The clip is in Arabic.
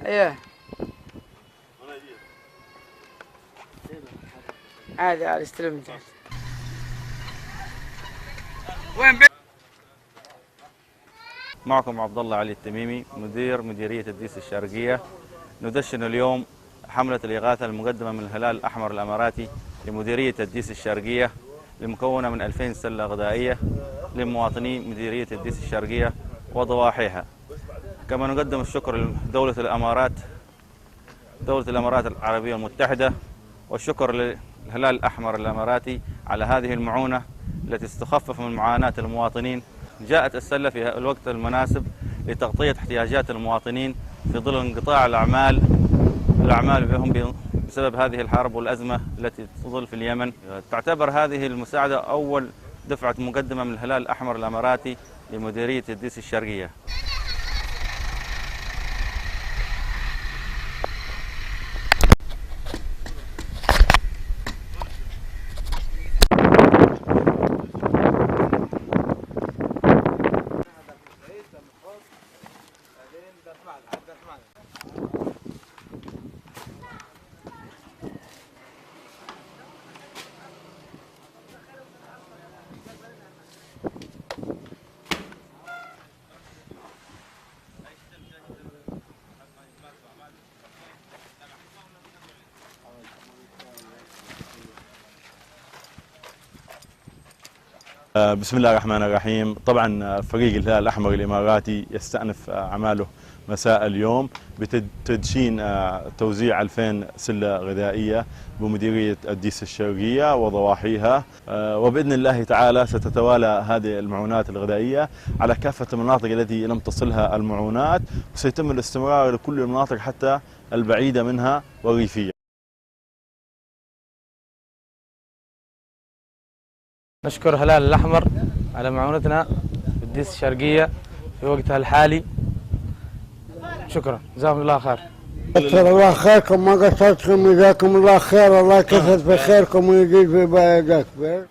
ايه عادي عادي استلم انت. وين معكم عبد الله علي التميمي مدير مديرية الديس الشرقية. ندشن اليوم حملة الإغاثة المقدمة من الهلال الأحمر الإماراتي لمديرية الديس الشرقية، المكونة من 2000 سلة غذائية لمواطني مديرية الديس الشرقية وضواحيها. كما نقدم الشكر لدولة الإمارات العربية المتحدة، والشكر للهلال الأحمر الإماراتي على هذه المعونة التي تخفف من معاناة المواطنين. جاءت السلة في الوقت المناسب لتغطية احتياجات المواطنين في ظل انقطاع الأعمال بهم بسبب هذه الحرب والأزمة التي تظل في اليمن. تعتبر هذه المساعدة أول دفعة مقدمة من الهلال الأحمر الإماراتي لمديرية الديس الشرقية. بسم الله الرحمن الرحيم. طبعا فريق الهلال الأحمر الإماراتي يستأنف أعماله مساء اليوم بتدشين توزيع 2000 سلة غذائية بمديرية الديس الشرقية وضواحيها، وبإذن الله تعالى ستتوالى هذه المعونات الغذائية على كافة المناطق التي لم تصلها المعونات، وسيتم الاستمرار لكل المناطق حتى البعيدة منها والريفية. نشكر الهلال الأحمر على معونتنا في الديس الشرقية في وقتها الحالي. شكرا، جزاكم الله خير. كثر الله خيركم، ما قصرتكم، جزاكم الله خير، الله يكثر في خيركم ويزيد في باقي أكبر.